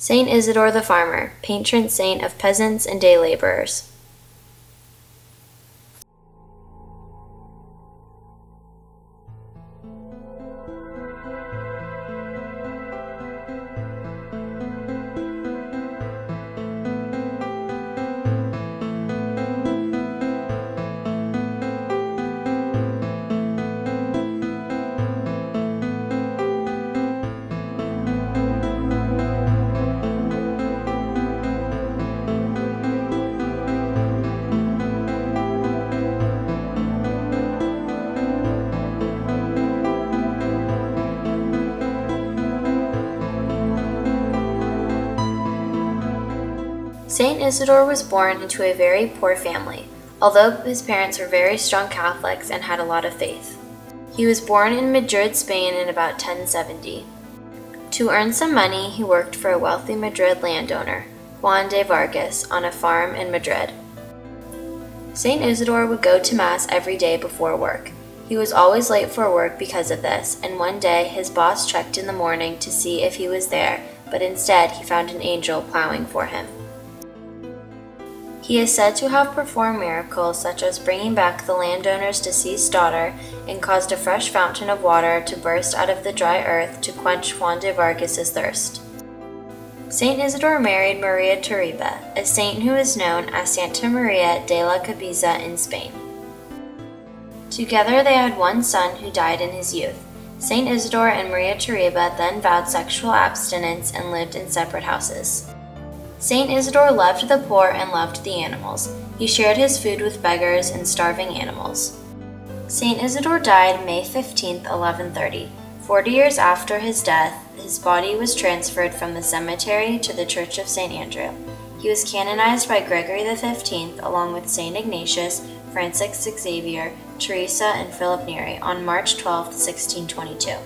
Saint Isidore the Farmer, patron saint of peasants and day laborers. Saint Isidore was born into a very poor family, although his parents were very strong Catholics and had a lot of faith. He was born in Madrid, Spain in about 1070. To earn some money, he worked for a wealthy Madrid landowner, Juan de Vargas, on a farm in Madrid. Saint Isidore would go to Mass every day before work. He was always late for work because of this, and one day his boss checked in the morning to see if he was there, but instead he found an angel plowing for him. He is said to have performed miracles such as bringing back the landowner's deceased daughter and caused a fresh fountain of water to burst out of the dry earth to quench Juan de Vargas's thirst. Saint Isidore married Maria Terriba, a saint who is known as Santa Maria de la Cabeza in Spain. Together they had one son who died in his youth. Saint Isidore and Maria Terriba then vowed sexual abstinence and lived in separate houses. Saint Isidore loved the poor and loved the animals. He shared his food with beggars and starving animals. Saint Isidore died May 15, 1130. 40 years after his death, his body was transferred from the cemetery to the Church of St. Andrew. He was canonized by Gregory XV along with Saint Ignatius, Francis Xavier, Teresa, and Philip Neri on March 12, 1622.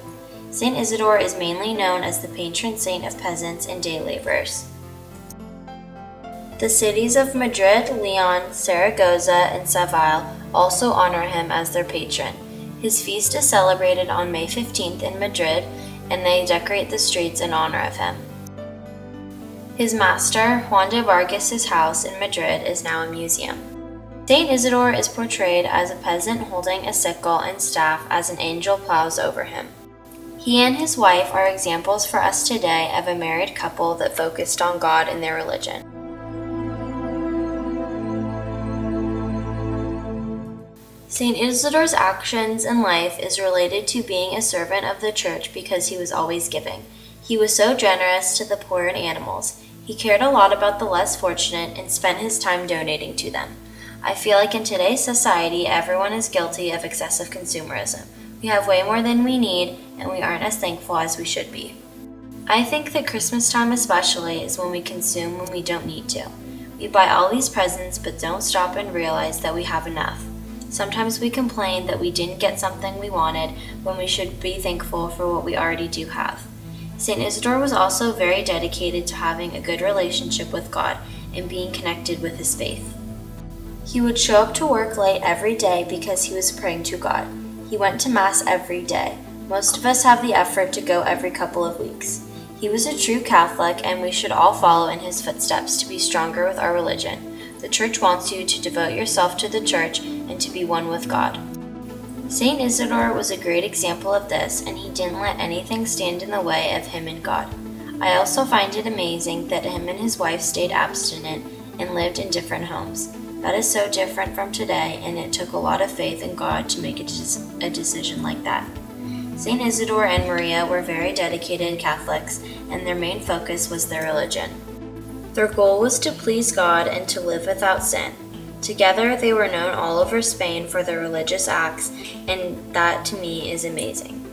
Saint Isidore is mainly known as the patron saint of peasants and day laborers. The cities of Madrid, Leon, Saragossa, and Seville also honor him as their patron. His feast is celebrated on May 15th in Madrid, and they decorate the streets in honor of him. His master, Juan de Vargas's house in Madrid, is now a museum. Saint Isidore is portrayed as a peasant holding a sickle and staff as an angel plows over him. He and his wife are examples for us today of a married couple that focused on God and their religion. Saint Isidore's actions in life is related to being a servant of the church because he was always giving. He was so generous to the poor and animals. He cared a lot about the less fortunate and spent his time donating to them. I feel like in today's society, everyone is guilty of excessive consumerism. We have way more than we need, and we aren't as thankful as we should be. I think that Christmas time especially is when we consume when we don't need to. We buy all these presents but don't stop and realize that we have enough. Sometimes we complain that we didn't get something we wanted when we should be thankful for what we already do have. Saint Isidore was also very dedicated to having a good relationship with God and being connected with his faith. He would show up to work late every day because he was praying to God. He went to Mass every day. Most of us have the effort to go every couple of weeks. He was a true Catholic, and we should all follow in his footsteps to be stronger with our religion. The Church wants you to devote yourself to the Church and to be one with God. Saint Isidore was a great example of this, and he didn't let anything stand in the way of him and God. I also find it amazing that him and his wife stayed abstinent and lived in different homes. That is so different from today, and it took a lot of faith in God to make a decision like that. Saint Isidore and Maria were very dedicated Catholics, and their main focus was their religion. Their goal was to please God and to live without sin. Together, they were known all over Spain for their religious acts, and that to me is amazing.